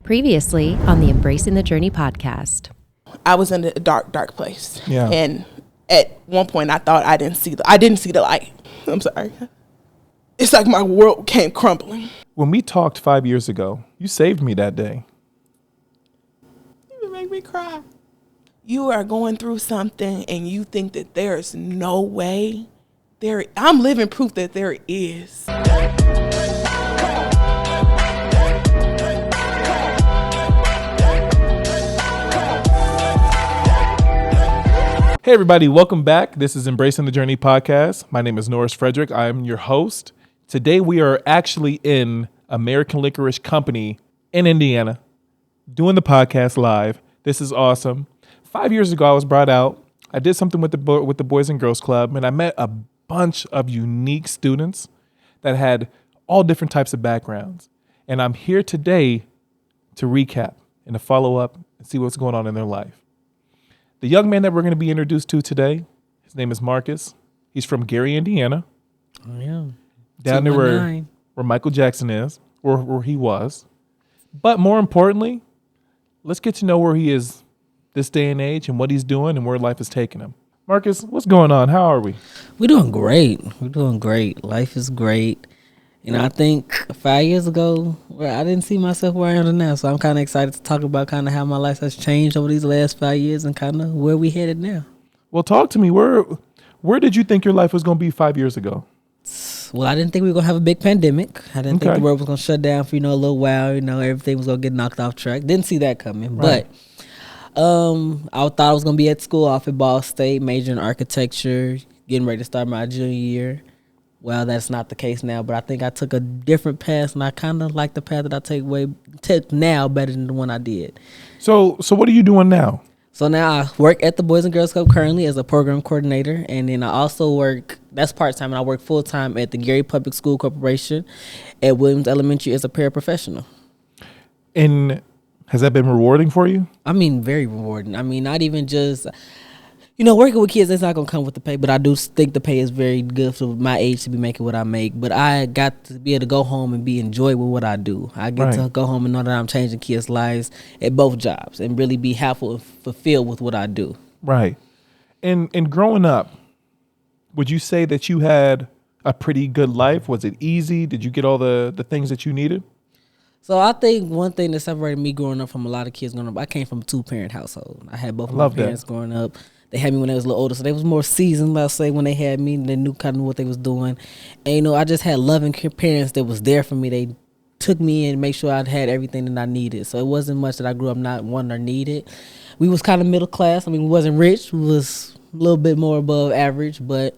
Previously on the Embracing the Journey podcast. I was in a dark place. Yeah. And at one point I thought I didn't see the light. I'm sorry. It's like my world came crumbling. When we talked 5 years ago, you saved me that day. You make me cry. You are going through something and you think that there's no way. I'm living proof that there is. Hey everybody, welcome back. This is Embracing the Journey podcast. My name is Norris Frederick. I am your host. Today we are actually in American Licorice Company in Indiana doing the podcast live. This is awesome. 5 years ago I was brought out. I did something with the Boys and Girls Club, and I met a bunch of unique students that had all different types of backgrounds. And I'm here today to recap and to follow up and see what's going on in their life. The young man that we're going to be introduced to today, his name is Marcus. He's from Gary, Indiana. Oh, yeah. Down there where Michael Jackson is, or where he was. But more importantly, let's get to know where he is this day and age and what he's doing and where life is taking him. Marcus, what's going on? How are we? We're doing great. Life is great. You know, I think 5 years ago, I didn't see myself where I am now. So I'm kind of excited to talk about kind of how my life has changed over these last 5 years and kind of where we headed now. Well, talk to me. Where did you think your life was going to be 5 years ago? Well, I didn't think we were going to have a big pandemic. I didn't think the world was going to shut down for, a little while. Everything was going to get knocked off track. Didn't see that coming. Right. But I thought I was going to be at school off at Ball State, majoring in architecture, getting ready to start my junior year. Well, that's not the case now, but I think I took a different path, and I kind of like the path that I take now better than the one I did. So what are you doing now? So now I work at the Boys and Girls Club currently as a program coordinator, and then I also work, that's part-time, and I work full-time at the Gary Public School Corporation at Williams Elementary as a paraprofessional. And has that been rewarding for you? I mean, very rewarding. I mean, not even just... working with kids, it's not going to come with the pay, but I do think the pay is very good for my age to be making what I make. But I got to be able to go home and be enjoyed with what I do. I get to go home and know that I'm changing kids' lives at both jobs and really be happy and fulfilled with what I do. Right. And growing up, would you say that you had a pretty good life? Was it easy? Did you get all the things that you needed? So I think one thing that separated me growing up from a lot of kids growing up, I came from a two-parent household. I had both of my parents growing up. They had me when I was a little older, so they was more seasoned, let's say, when they had me. They knew kind of what they was doing. And, I just had loving parents that was there for me. They took me in and made sure I had everything that I needed. So it wasn't much that I grew up not wanting or needed. We was kind of middle class. I mean, we wasn't rich. We was a little bit more above average, but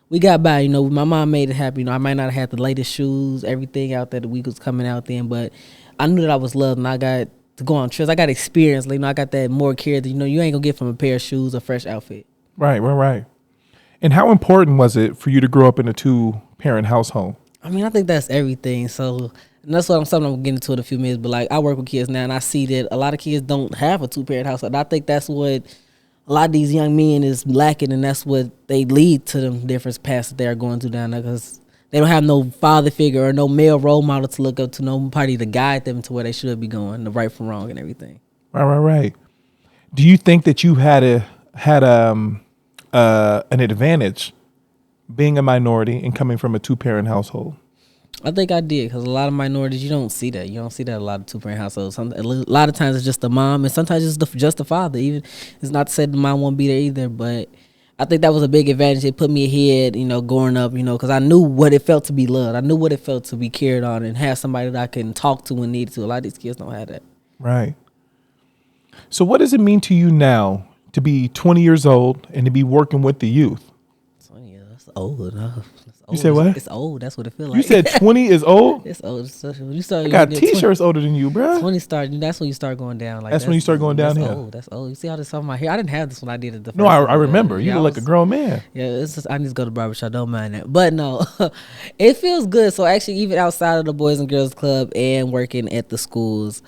we got by. My mom made it happen. I might not have had the latest shoes, everything out there that we was coming out then, but I knew that I was loved, and I got to go on trips. I got experience. I got that more care that, you ain't going to get from a pair of shoes or fresh outfit. Right. And how important was it for you to grow up in a two-parent household? I mean, I think that's everything. So, and that's what I'm going to get into in a few minutes. But, I work with kids now, and I see that a lot of kids don't have a two-parent household. I think that's what a lot of these young men is lacking, and that's what they lead to them different paths that they're going through down there, because they don't have no father figure or no male role model to look up to, nobody to guide them to where they should be going, the right from wrong and everything. Right. Do you think that you had an advantage being a minority and coming from a two-parent household? I think I did, because a lot of minorities, you don't see that. You don't see that in a lot of two-parent households. A lot of times it's just the mom, and sometimes it's just the father. Even it's not to say the mom won't be there either, but I think that was a big advantage. It put me ahead, growing up, because I knew what it felt to be loved. I knew what it felt to be cared on and have somebody that I can talk to when needed to. A lot of these kids don't have that. Right. So what does it mean to you now to be 20 years old and to be working with the youth? 20 years, that's old enough. You said what? It's old. That's what it feels like. You said 20 is old? It's old. I got T-shirts 20, older than you, bro. 20 that's when you start going down. That's when you start going downhill. That's old. You see how this on my hair? I didn't have this when I did it the first No, I remember. You look like a grown man. Yeah, it's just, I need to go to the barbershop. Don't mind that. But no, it feels good. So actually, even outside of the Boys and Girls Club and working at the schools,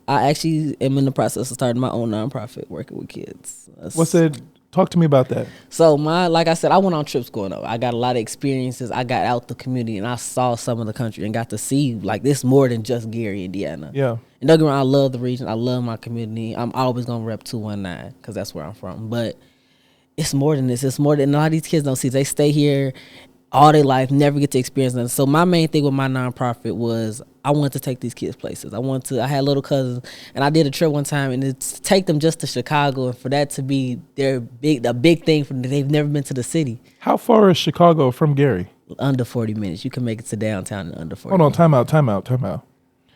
I actually am in the process of starting my own nonprofit working with kids. What's it? Talk to me about that. So like I said, I went on trips growing up. I got a lot of experiences. I got out the community and I saw some of the country and got to see like this more than just Gary, Indiana. Yeah. And don't get me wrong, I love the region. I love my community. I'm always gonna rep 219 because that's where I'm from. But it's more than this. It's more than a lot of these kids don't see. They stay here all their life, never get to experience nothing. So my main thing with my nonprofit was I wanted to take these kids places. I had little cousins, and I did a trip one time, and it's take them just to Chicago, and for that to be a big thing for them. They've never been to the city. How far is Chicago from Gary? Under 40 minutes. You can make it to downtown in under 40 Hold on, time out.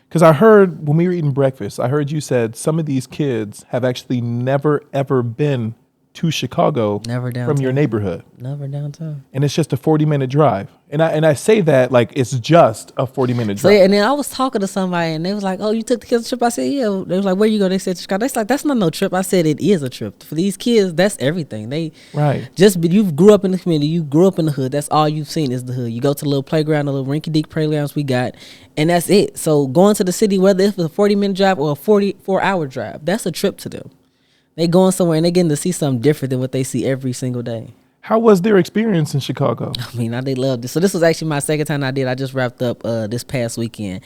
Because I heard when we were eating breakfast, I heard you said some of these kids have actually never, ever been to Chicago never downtown. From your neighborhood. Never downtown. And it's just a 40-minute drive. And I say that like it's just a 40-minute drive. So yeah, and then I was talking to somebody and they was like, "Oh, you took the kids on a trip?" I said, "Yeah." They was like, "Where you go?" They said Chicago. They like, "That's not no trip." I said, "It is a trip. For these kids, that's everything. They you grew up in the community, you grew up in the hood. That's all you've seen is the hood. You go to the little playground, the little rinky-dink playgrounds we got, and that's it. So going to the city, whether it's a 40-minute drive or a 44-hour drive, that's a trip to them. They going somewhere and they getting to see something different than what they see every single day." How was their experience in Chicago? I mean, they loved it. So this was actually my second time I did. I just wrapped up this past weekend.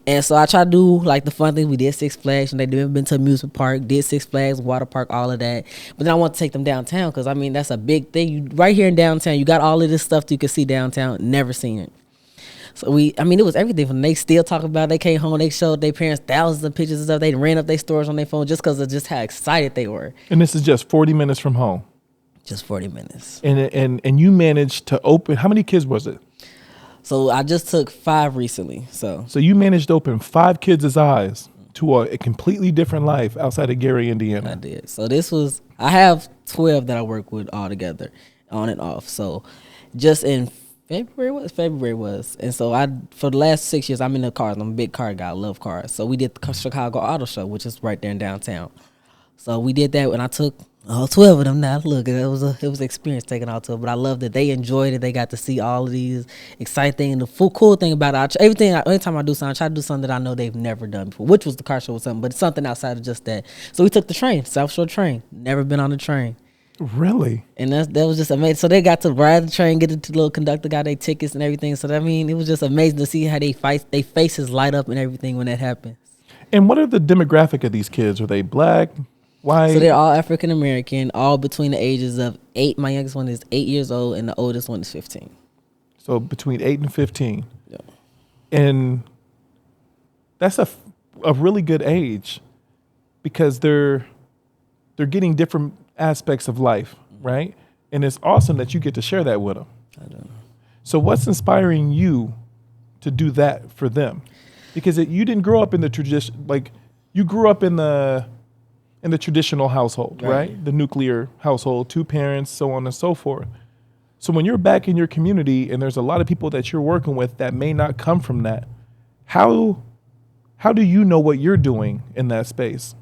And so I tried to do like the fun thing. We did Six Flags, and they been to amusement park, did Six Flags, water park, all of that. But then I want to take them downtown because, I mean, that's a big thing. Right here in downtown, you got all of this stuff that you can see downtown. Never seen it. So it was everything from they still talk about it. They came home, they showed their parents thousands of pictures and stuff. They ran up their stores on their phone just because of just how excited they were. And this is just 40 minutes from home. Just 40 minutes. And you managed to open, how many kids was it? So I just took 5 recently. So you managed to open 5 kids' eyes to a completely different life outside of Gary, Indiana. I did. So I have 12 that I work with all together, on and off. So just in February was. And so for the last 6 years, I'm in the cars. I'm a big car guy. I love cars. So we did the Chicago Auto Show, which is right there in downtown. So we did that, and I took all 12 of them. Now look, it was an experience taking all 12, but I loved it. They enjoyed it. They got to see all of these exciting things. And the cool thing about it, every time I do something, I try to do something that I know they've never done before, which was the car show or something, but it's something outside of just that. So we took the train, South Shore train. Never been on the train. Really? And that was just amazing. So they got to ride the train, get the little conductor, got their tickets and everything. So it was just amazing to see how they faces light up and everything when that happens. And what are the demographic of these kids? Are they black? White? So they're all African American, all between the ages of 8. My youngest one is 8 years old, and the oldest one is 15. So between 8 and 15. Yeah. And that's a really good age because they're getting different aspects of life, right? And it's awesome that you get to share that with them. I don't know. So what's inspiring you to do that for them? Because you didn't grow up in the tradition, like you grew up in the traditional household, right? The nuclear household, 2 parents, so on and so forth. So when you're back in your community and there's a lot of people that you're working with that may not come from that, how do you know what you're doing in that space?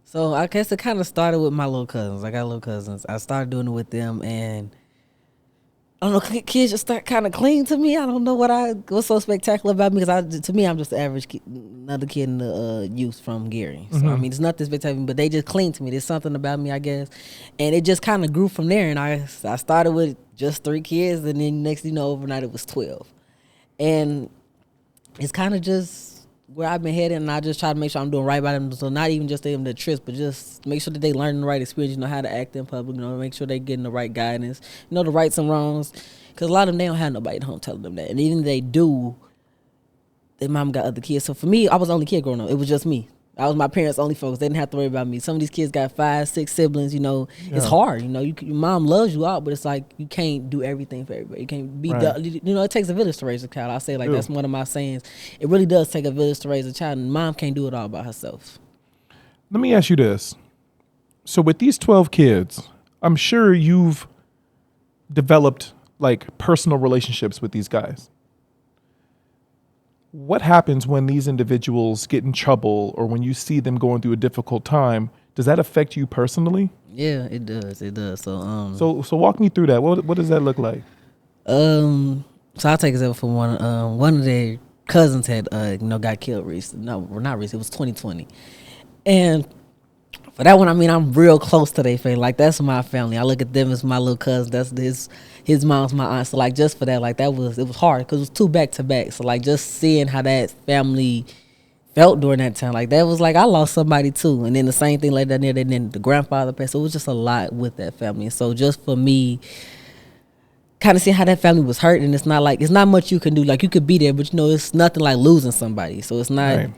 So I guess it kind of started with my little cousins. I got little cousins. I started doing it with them, and I don't know, kids just start kind of clinging to me. I don't know what's so spectacular about me because to me, I'm just an average kid, another kid in the youth from Gary. So, it's nothing spectacular, but they just cling to me. There's something about me, I guess. And it just kind of grew from there. And I started with just 3 kids, and then next thing you know, overnight it was 12. And it's kind of just where I've been headed, and I just try to make sure I'm doing right by them. So not even just them the trips, but just make sure that they learn the right experience, how to act in public, make sure they getting the right guidance, the rights and wrongs. Because a lot of them, they don't have nobody at home telling them that. And even if they do, their mom got other kids. So for me, I was the only kid growing up. It was just me. I was my parents' only focus. They didn't have to worry about me. Some of these kids got 5, 6 siblings. It's hard. Your mom loves you out, but it's like you can't do everything for everybody. You can't be. It takes a village to raise a child. I say that's one of my sayings. It really does take a village to raise a child, and mom can't do it all by herself. Let me ask you this: so with these 12 kids, I'm sure you've developed like personal relationships with these guys. What happens when these individuals get in trouble or when you see them going through a difficult time? Does that affect you personally? Yeah, it does. It does. So walk me through that. What does that look like? So I'll take example for one of their cousins had got killed recently. No, not recently. It was 2020. And For that one, I mean, I'm real close to their family. Like, that's my family. I look at them as my little cousin. That's his mom's my aunt. So, like, just for that, like, it was hard because it was 2 back to back. So, like, just seeing how that family felt during that time, like, that was like I lost somebody too. And then the same thing like that there. And then the grandfather passed. So it was just a lot with that family. And so just for me, kind of seeing how that family was hurt, and it's not much you can do. Like, you could be there, but it's nothing like losing somebody. So it's not. Right.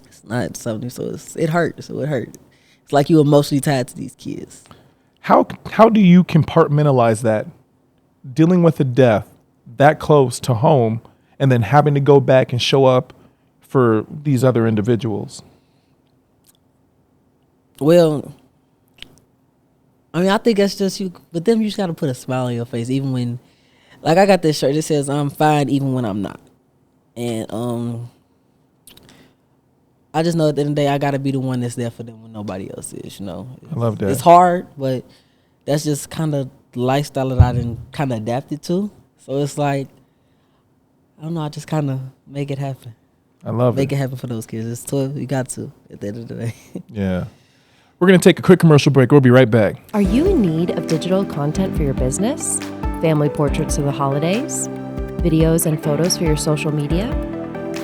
It's not something. So it hurt. So it hurt. It's like you emotionally tied to these kids. How do you compartmentalize that, dealing with a death that close to home, and then having to go back and show up for these other individuals? Well, I mean, I think that's just you. But them, you just got to put a smile on your face, even when, like, I got this shirt that says "I'm fine even when I'm not," and I just know at the end of the day, I got to be the one that's there for them when nobody else is. I love that. It's hard, but that's just kind of the lifestyle that I done kind of adapted to. So it's like, I don't know, I just kind of make it happen. I love Make it happen for those kids. It's tough. You got to at the end of the day. Yeah. We're going to take a quick commercial break. We'll be right back. Are you in need of digital content for your business? Family portraits of the holidays? Videos and photos for your social media?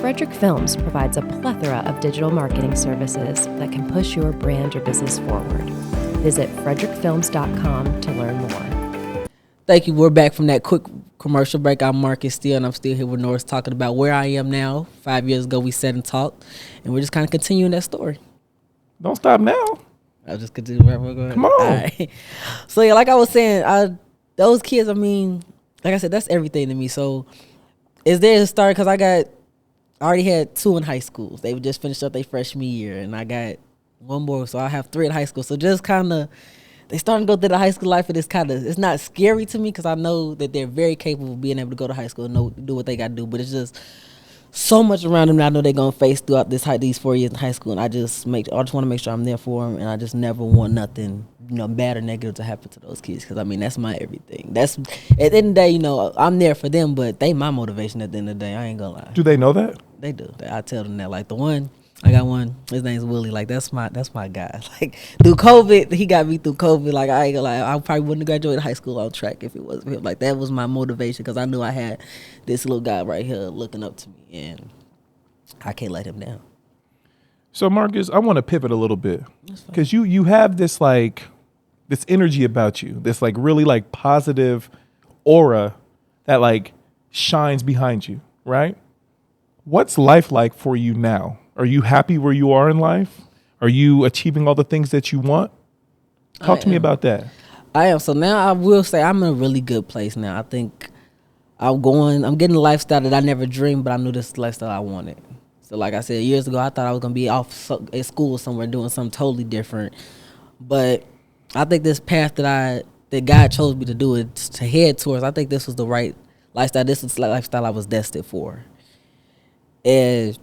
Frederick Films provides a plethora of digital marketing services that can push your brand or business forward. Visit frederickfilms.com to learn more. Thank you. We're back from that quick commercial break. I'm Marcus Steele, and I'm still here with Norris talking about where I am now. 5 years ago, we sat and talked, and we're just kind of continuing that story. Don't stop now. I'll just continue where we're going. Come on. All right. So, yeah, like I was saying, those kids, I mean, like I said, that's everything to me. So, is there a start? Because I already had 2 in high school. They would just finish up their freshman year, and I got 1 more. So, I have 3 in high school. So, just kind of, they starting to go through the high school life, and it's not scary to me because I know that they're very capable of being able to go to high school and do what they got to do. But it's just so much around them that I know they're going to face throughout these 4 years in high school. And I just want to make sure I'm there for them, and I just never want nothing, bad or negative to happen to those kids because, I mean, that's my everything. That's, at the end of the day, I'm there for them, but they my motivation at the end of the day. I ain't going to lie. Do they know that? They do. I tell them that. Like, I got one. His name's Willie. Like, that's my guy. Like, through COVID, he got me through COVID. Like, I ain't gonna lie, I probably wouldn't have graduated high school on track if it wasn't for him. Like, that was my motivation because I knew I had this little guy right here looking up to me, and I can't let him down. So, Marcus, I want to pivot a little bit because you have this this energy about you, this really positive aura that shines behind you, right? What's life like for you now? Are you happy where you are in life? Are you achieving all the things that you want? Talk to me about that. I am. So now I will say I'm in a really good place now. I think I'm getting a lifestyle that I never dreamed, but I knew this lifestyle I wanted. So like I said, years ago, I thought I was going to be off at school somewhere doing something totally different. But I think this path that God chose me to do it to head towards, I think this was the right lifestyle. This was the lifestyle I was destined for. And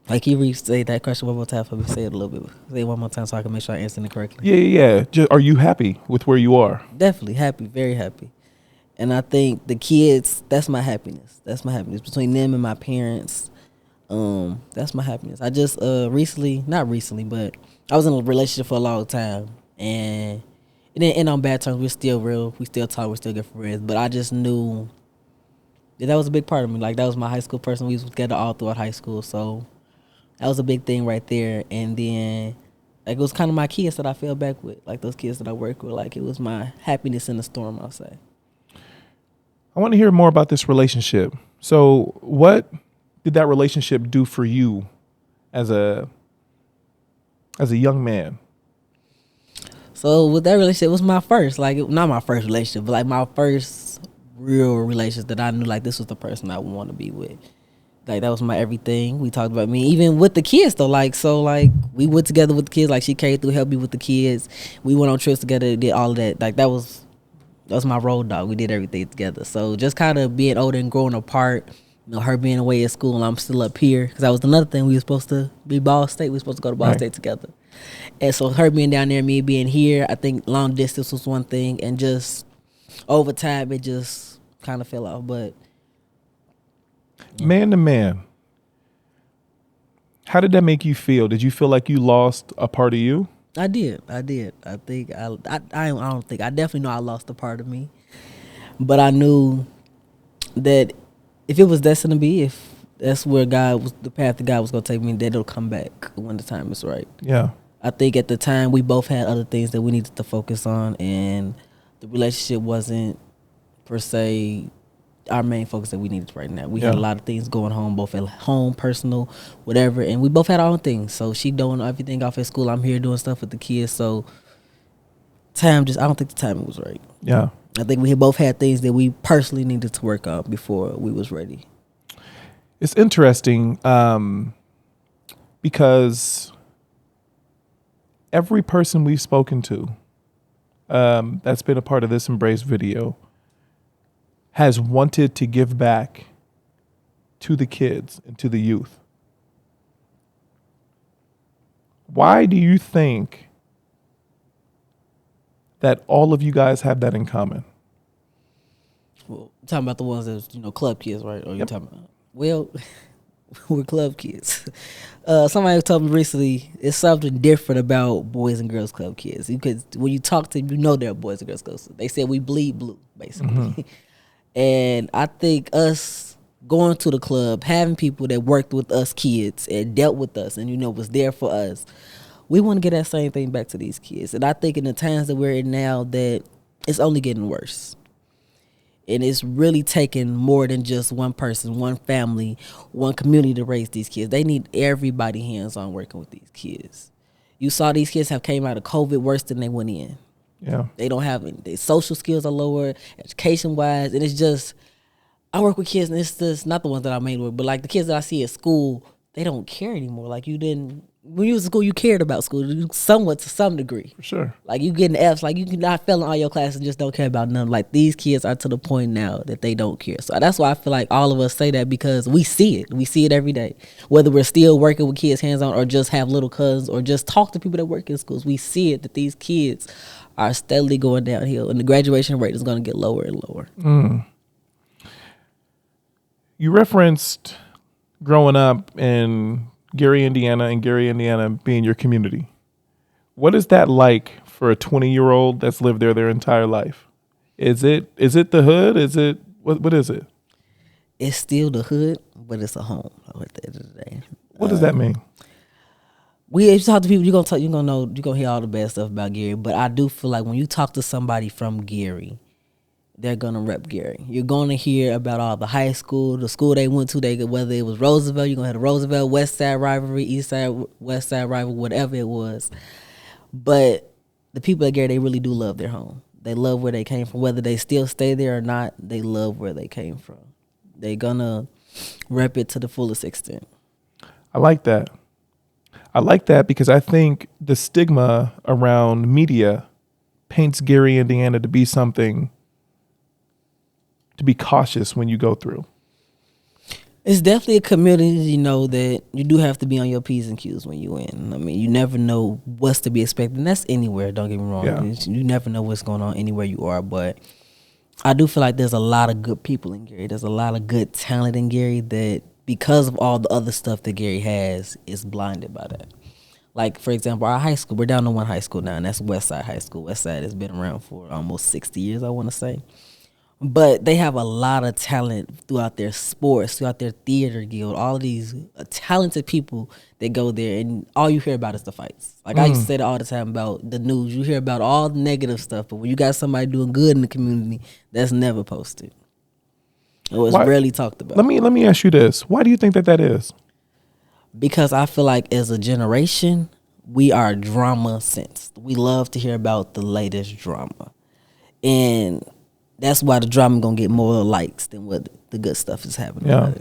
like, you restate that question one more time for me. Say it a little bit. Say it one more time so I can make sure I answer it correctly. Yeah. Are you happy with where you are? Definitely happy, very happy. And I think the kids, that's my happiness. That's my happiness. Between them and my parents, that's my happiness. I just not recently, but I was in a relationship for a long time. And it didn't end on bad terms. We're still real. We still talk. We're still good friends. But I just knew that was a big part of me. Like, that was my high school person. We was together all throughout high school. So that was a big thing right there. And then, like, it was kind of my kids that I fell back with. Like, those kids that I work with. Like, it was my happiness in the storm, I'll say. I want to hear more about this relationship. So what did that relationship do for you as a young man? So with that relationship, it was my first. Like, not my first relationship, but like my first real relationship that I knew, like, this was the person I would want to be with. Like, that was my everything. We talked about me, even with the kids though. Like, so like, we went together with the kids. Like, she came through, helped me with the kids. We went on trips together, did all of that. Like, that was my road dog. We did everything together. So just kind of being older and growing apart, her being away at school and I'm still up here, because that was another thing. We were supposed to be Ball State. We were supposed to go to Ball State together. And so her being down there, me being here, I think long distance was one thing, and just over time it just kind of fell off. But man to man, how did that make you feel? Did you feel like you lost a part of you? I did. I think I don't think I definitely know I lost a part of me, but I knew that if it was destined to be, if that's where God was, the path that God was going to take me, that it'll come back when the time is right. Yeah. I think at the time we both had other things that we needed to focus on, and the relationship wasn't per se our main focus that we needed right now. We had a lot of things going on, both at home, personal, whatever, and we both had our own things. So she doing everything off at school. I'm here doing stuff with the kids. So I don't think the timing was right. Yeah. I think we both had things that we personally needed to work on before we was ready. It's interesting because every person we've spoken to that's been a part of this Embrace video has wanted to give back to the kids and to the youth. Why do you think that all of you guys have that in common? Well, you're talking about the ones that's, club kids, right? Or you talking about, well, we're club kids. Somebody told me recently it's something different about Boys and Girls Club kids. When you talk to them, they're Boys and Girls Club. They said we bleed blue, basically. Mm-hmm. And I think us going to the club, having people that worked with us kids and dealt with us and, was there for us, we want to get that same thing back to these kids. And I think in the times that we're in now that it's only getting worse. And it's really taking more than just one person, one family, one community to raise these kids. They need everybody hands-on working with these kids. You saw these kids have came out of COVID worse than they went in. Yeah. They don't have any. Their social skills are lower, education-wise. And it's just, I work with kids, and it's just not the ones that I made with, but like the kids that I see at school, they don't care anymore. Like when you was in school, you cared about school somewhat to some degree. For sure. Like you getting F's, like you not failing all your classes and just don't care about none. Like these kids are to the point now that they don't care. So that's why I feel like all of us say that, because we see it. We see it every day. Whether we're still working with kids hands-on or just have little cousins or just talk to people that work in schools, we see it that these kids are steadily going downhill and the graduation rate is going to get lower and lower. Mm. You referenced growing up in Gary, Indiana, and Gary, Indiana being your community. What is that like for a 20-year-old that's lived there their entire life? Is it the hood? Is it what is it? It's still the hood, but it's a home at the end of the day. What does that mean? If you talk to people, you're gonna hear all the bad stuff about Gary. But I do feel like when you talk to somebody from Gary, they're gonna rep Gary. You're gonna hear about all the high school, the school they went to. Whether it was Roosevelt, you're gonna have the Roosevelt West Side rivalry, East Side West Side rivalry, whatever it was. But the people at Gary, they really do love their home. They love where they came from. Whether they still stay there or not, they love where they came from. They're gonna rep it to the fullest extent. I like that. I like that because I think the stigma around media paints Gary, Indiana to be something to be cautious when you go through. It's definitely a community, that you do have to be on your P's and Q's when you in. I mean, you never know what's to be expected. And that's anywhere, don't get me wrong. Yeah. You never know what's going on anywhere you are. But I do feel like there's a lot of good people in Gary. There's a lot of good talent in Gary that, because of all the other stuff that Gary has, is blinded by that. Like, for example, our high school, we're down to one high school now, and that's Westside High School. Westside has been around for almost 60 years, I want to say. But they have a lot of talent throughout their sports, throughout their theater guild, all of these talented people that go there, and all you hear about is the fights. Like I used to say that all the time about the news. You hear about all the negative stuff, but when you got somebody doing good in the community, that's never posted. It was rarely talked about. Let me ask you this. Why do you think that is? Because I feel like as a generation, we are drama sensed. We love to hear about the latest drama. And that's why the drama going to get more likes than what the good stuff is happening. Yeah.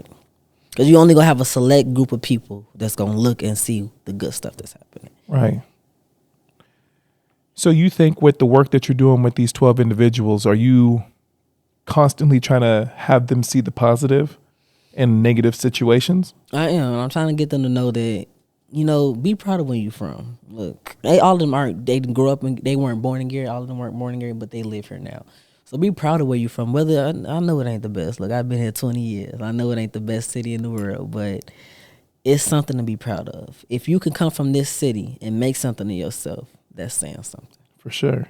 Because you only going to have a select group of people that's going to look and see the good stuff that's happening. Right. So you think with the work that you're doing with these 12 individuals, are you constantly trying to have them see the positive in negative situations? I am. I'm trying to get them to know that, be proud of where you're from. Look, all of them they grew up and they weren't born in Gary. All of them weren't born in Gary, but they live here now. So be proud of where you're from. Whether I know it ain't the best. Look, I've been here 20 years. I know it ain't the best city in the world, but it's something to be proud of. If you can come from this city and make something of yourself, that's saying something. For sure.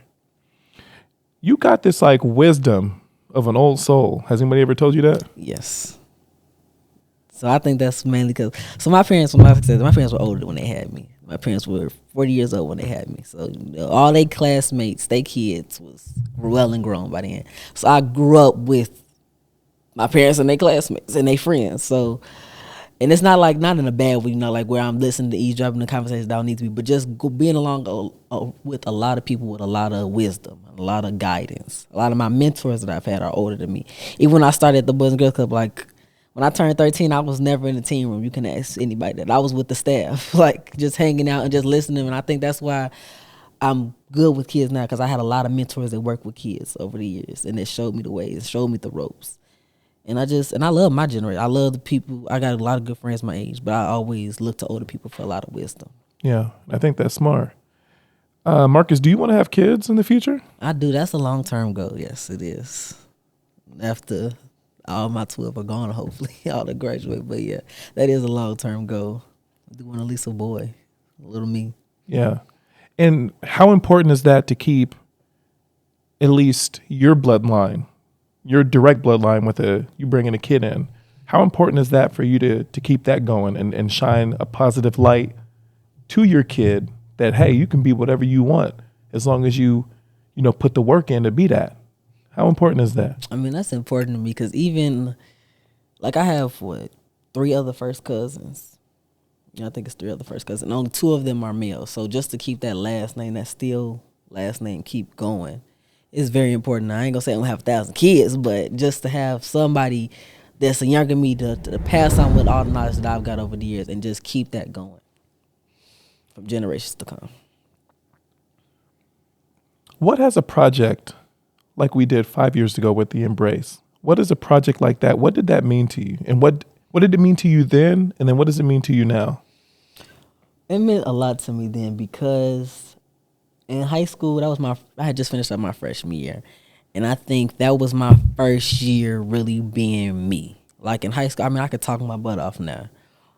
You got this like wisdom of an old soul. Has anybody ever told you that? Yes. So I think that's mainly because, so my parents, when I said, my parents were older when they had me. My parents were 40 years old when they had me. So all their classmates, their kids was well and grown by then. So I grew up with my parents and their classmates and their friends. So, and it's not like, not in a bad way, like where I'm listening to eavesdropping the conversations that don't need to be, but just being along with a lot of people with a lot of wisdom, a lot of guidance. A lot of my mentors that I've had are older than me. Even when I started at the Boys and Girls Club, like when I turned 13, I was never in the team room. You can ask anybody that. I was with the staff, like just hanging out and just listening. And I think that's why I'm good with kids now, because I had a lot of mentors that work with kids over the years, and it showed me the ways, showed me the ropes. And I love my generation. I love the people. I got a lot of good friends my age, but I always look to older people for a lot of wisdom. Yeah, I think that's smart. Marcus, do you want to have kids in the future? I do. That's a long-term goal. Yes, it is. After all my 12 are gone, hopefully, all to graduate. But yeah, that is a long-term goal. I do want at least a boy, a little me. Yeah. And how important is that to keep at least your bloodline, your direct bloodline with you bringing a kid in? How important is that for you to keep that going and shine a positive light to your kid that, hey, you can be whatever you want as long as you put the work in to be that? How important is that? I mean, that's important to me because even, like, I have, 3 other first cousins. I think it's 3 other first cousins. And only 2 of them are male. So just to keep that last name, that Steele last name, keep going, is very important. Now, I ain't going to say I don't have 1,000 kids, but just to have somebody that's younger than me to pass on with all the knowledge that I've got over the years and just keep that going from generations to come. What has a project like we did 5 years ago with the Embrace? What is a project like that? What did that mean to you? And what did it mean to you then? And then what does it mean to you now? It meant a lot to me then because in high school, I had just finished up my freshman year. And I think that was my first year really being me. Like in high school, I mean, I could talk my butt off now.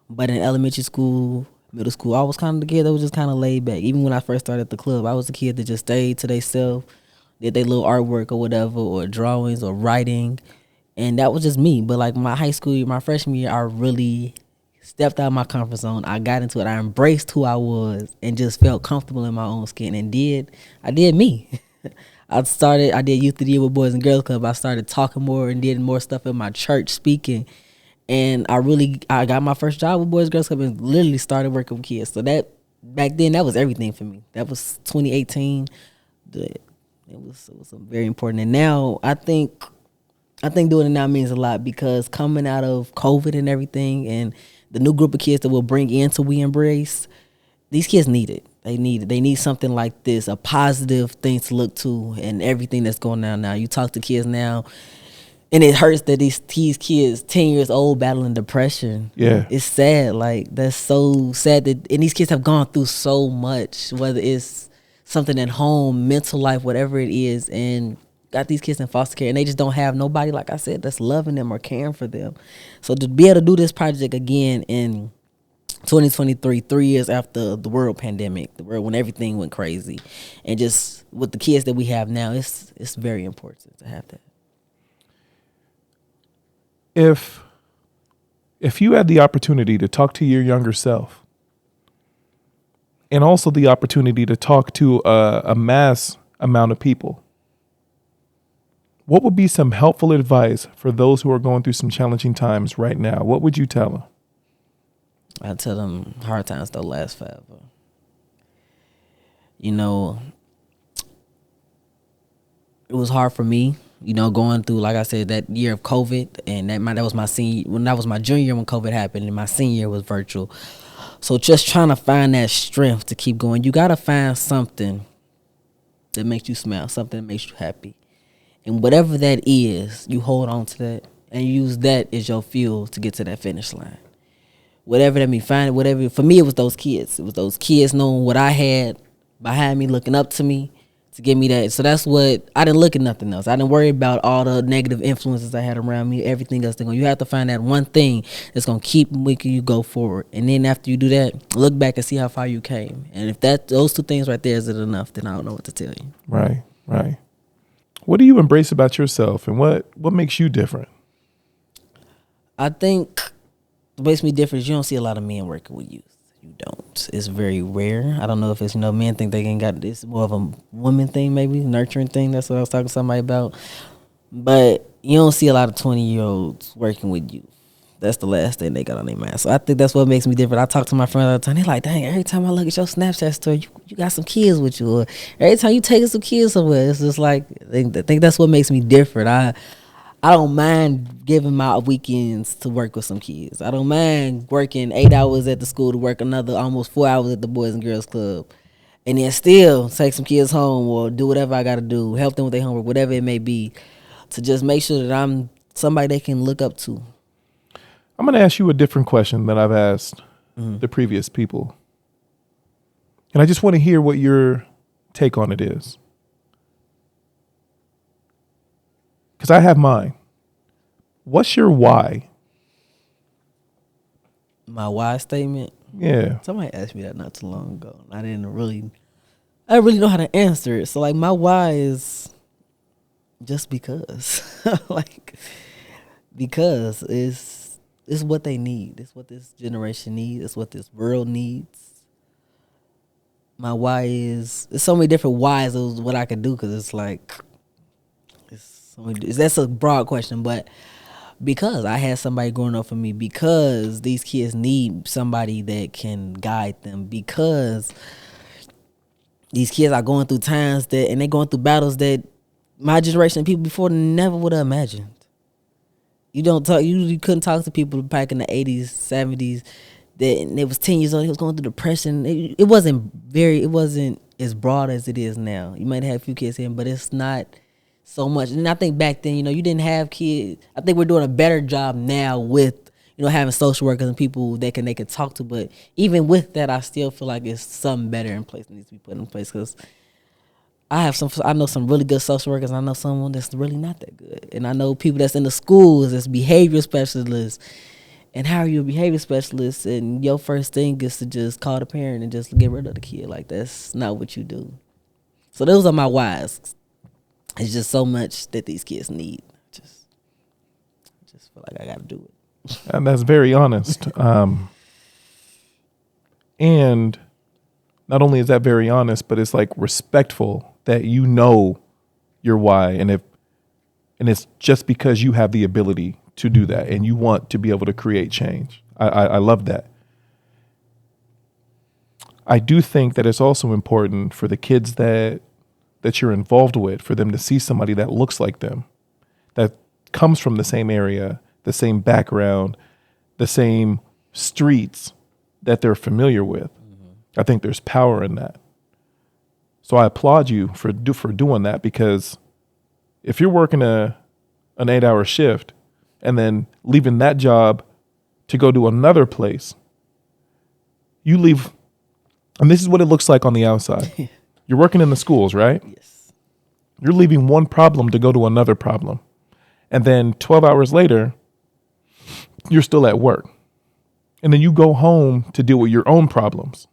But in elementary school, middle school, I was kind of the kid that was just kind of laid back. Even when I first started at the club, I was the kid that just stayed to themselves, did their little artwork or whatever, or drawings or writing. And that was just me. But like my high school year, my freshman year, I really stepped out of my comfort zone. I got into it. I embraced who I was and just felt comfortable in my own skin and I did me. I did Youth of the Year with Boys and Girls Club. I started talking more and did more stuff in my church, speaking. And I got my first job with Boys and Girls Club and literally started working with kids. So that, back then, that was everything for me. That was 2018. It was very important. And now I think doing it now means a lot because coming out of COVID and everything and the new group of kids that we'll bring into We Embrace, these kids need it. They need it. They need something like this, a positive thing to look to and everything that's going on now. You talk to kids now, and it hurts that these kids, 10 years old, battling depression. Yeah. It's sad. Like, that's so sad. And these kids have gone through so much, whether it's something at home, mental life, whatever it is, and got these kids in foster care, and they just don't have nobody, like I said, that's loving them or caring for them. So to be able to do this project again in 2023, 3 years after the world pandemic, the world when everything went crazy, and just with the kids that we have now, it's very important to have that. If you had the opportunity to talk to your younger self, and also the opportunity to talk to a mass amount of people, what would be some helpful advice for those who are going through some challenging times right now? What would you tell them? I'd tell them hard times don't last forever. It was hard for me, going through, like I said, that year of COVID, and that was my senior, when that was my junior year when COVID happened, and my senior year was virtual. So just trying to find that strength to keep going. You got to find something that makes you smile, something that makes you happy. And whatever that is, you hold on to that and use that as your fuel to get to that finish line. Whatever that means, find it, whatever. For me, it was those kids. It was those kids knowing what I had behind me, looking up to me, to give me that. So that's what I didn't look at nothing else. I didn't worry about all the negative influences I had around me, everything else. You have to find that one thing that's gonna keep making you go forward. And then after you do that, look back and see how far you came. And if those two things right there isn't enough, then I don't know what to tell you. Right. What do you embrace about yourself, and what makes you different? I think what makes me different is you don't see a lot of men working with youth. You don't. It's very rare. I don't know if it's, men think they ain't got this. More of a woman thing, maybe nurturing thing. That's what I was talking to somebody about. But you don't see a lot of 20-year-olds working with youth. That's the last thing they got on their mind. So I think that's what makes me different. I talk to my friends all the time. They're like, dang, every time I look at your Snapchat story, you got some kids with you. Or every time you taking some kids somewhere, it's just like, I think that's what makes me different. I don't mind giving my weekends to work with some kids. I don't mind working 8 hours at the school to work another almost 4 hours at the Boys and Girls Club. And then still take some kids home or do whatever I got to do, help them with their homework, whatever it may be, to just make sure that I'm somebody they can look up to. I'm going to ask you a different question than I've asked the previous people. And I just want to hear what your take on it is. Because I have mine. What's your why? My why statement? Yeah. Somebody asked me that not too long ago. I didn't really know how to answer it. So like my why is just because. Because it's what they need. It's what this generation needs. It's what this world needs. My why is, there's so many different whys of what I could do, because it's like, that's a broad question, but because I had somebody growing up for me, because these kids need somebody that can guide them, because these kids are going through times and they're going through battles that my generation of people before never would have imagined. You couldn't talk to people back in the 80s, 70s that it was 10 years old, he was going through depression. It wasn't as broad as it is now. You might have a few kids here, but it's not so much. And I think back then, you didn't have kids. I think we're doing a better job now with, having social workers and people that they can talk to. But even with that, I still feel like it's something better in place that needs to be put in place. Because I know some really good social workers. I know someone that's really not that good. And I know people that's in the schools as behavior specialists. And how are you a behavior specialist? And your first thing is to just call the parent and just get rid of the kid. Like, that's not what you do. So those are my whys. It's just so much that these kids need. Just feel like I got to do it. And that's very honest. And not only is that very honest, but it's like respectful that you know your why, and it's just because you have the ability to do that and you want to be able to create change. I love that. I do think that it's also important for the kids that you're involved with, for them to see somebody that looks like them, that comes from the same area, the same background, the same streets that they're familiar with. I think there's power in that. So I applaud you for doing that, because if you're working an 8-hour shift and then leaving that job to go to another place, you leave, and this is what it looks like on the outside. You're working in the schools, right? Yes. You're leaving one problem to go to another problem. And then 12 hours later, you're still at work. And then you go home to deal with your own problems.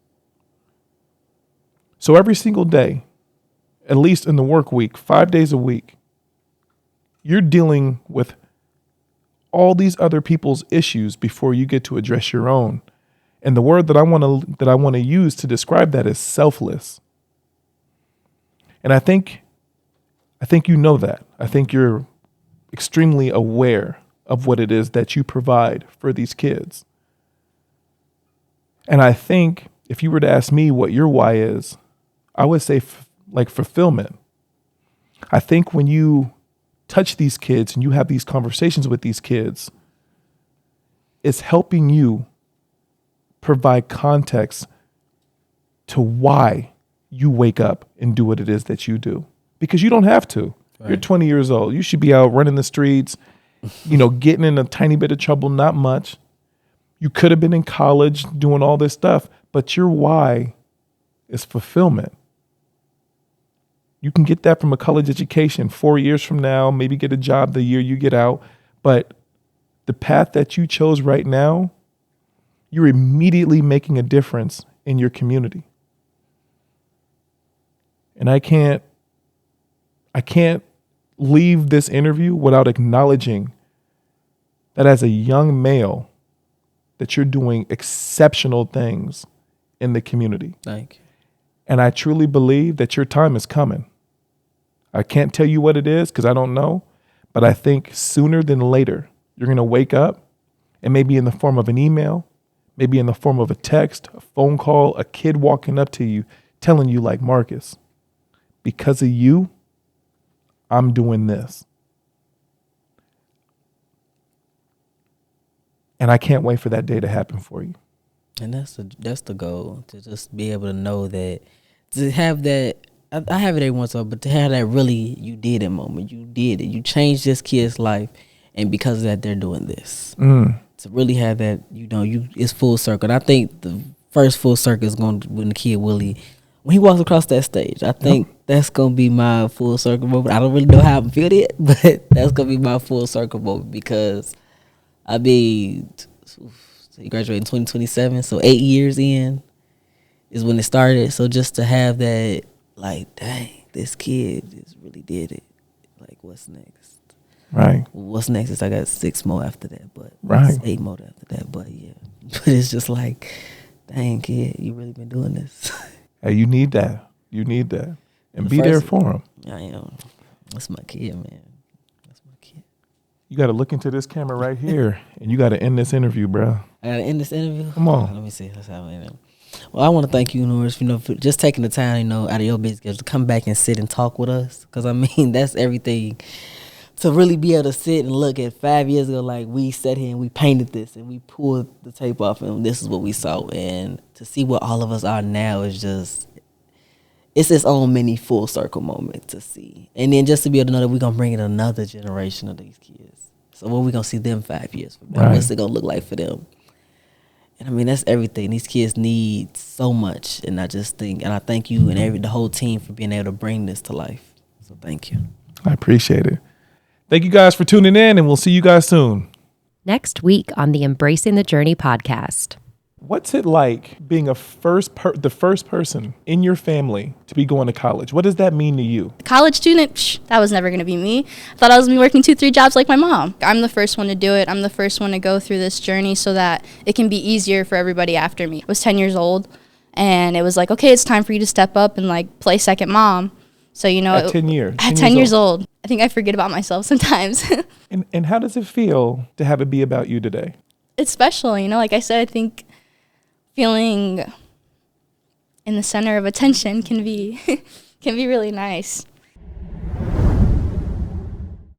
So every single day, at least in the work week, 5 days a week, you're dealing with all these other people's issues before you get to address your own. And the word that I want to use to describe that is selfless. And I think you know that. I think you're extremely aware of what it is that you provide for these kids. And I think if you were to ask me what your why is, I would say fulfillment. I think when you touch these kids and you have these conversations with these kids, it's helping you provide context to why you wake up and do what it is that you do. Because you don't have to. Right. You're 20 years old. You should be out running the streets, getting in a tiny bit of trouble, not much. You could have been in college doing all this stuff, but your why is fulfillment. You can get that from a college education 4 years from now, maybe get a job the year you get out. But the path that you chose right now, you're immediately making a difference in your community. And I can't leave this interview without acknowledging that as a young male, that you're doing exceptional things in the community. Thank you. And I truly believe that your time is coming. I can't tell you what it is because I don't know, but I think sooner than later, you're going to wake up, and maybe in the form of an email, maybe in the form of a text, a phone call, a kid walking up to you, telling you like, Marcus, because of you, I'm doing this. And I can't wait for that day to happen for you. And that's the goal, to just be able to know that, to have that. I have it every once in a while, but to have that really, you did it moment. You did it. You changed this kid's life, and because of that, they're doing this. To really have that, it's full circle. And I think the first full circle is going to when the kid Willie, when he walks across that stage. I think that's going to be my full circle moment. I don't really know how I'm feeling it, but that's going to be my full circle moment, because I mean, he graduated in 2027, so 8 years in is when it started. So just to have that, like, dang, this kid just really did it. Like, what's next? Right. What's next is I got 6 more after that, but right. 8 more after that, but yeah. But it's just like, dang, kid, you really been doing this. Hey, you need that. You need that. And be there for him. I am. That's my kid, man. That's my kid. You got to look into this camera right here, and you got to end this interview, bro. I got to end this interview? Come on. Let me see. Let's have it. Well, I want to thank you, Norris, for just taking the time, out of your busy schedule to come back and sit and talk with us. Because, I mean, that's everything. To really be able to sit and look at 5 years ago, like, we sat here and we painted this and we pulled the tape off and this is what we saw. And to see what all of us are now is just, it's its own mini full circle moment to see. And then just to be able to know that we're going to bring in another generation of these kids. So what we going to see them 5 years from now? Right. What's it going to look like for them? And I mean, that's everything. These kids need so much. And I just think, and I thank you and the whole team for being able to bring this to life. So thank you. I appreciate it. Thank you guys for tuning in, and we'll see you guys soon. Next week on the Embracing the Journey podcast. What's it like being the first person in your family to be going to college? What does that mean to you? College student, that was never going to be me. I thought I was going to be working 2-3 jobs like my mom. I'm the first one to do it. I'm the first one to go through this journey so that it can be easier for everybody after me. I was 10 years old, and it was like, okay, it's time for you to step up and like play second mom. So, at 10 years? At 10 years old. I think I forget about myself sometimes. And how does it feel to have it be about you today? It's special, like I said, I think feeling in the center of attention can be really nice.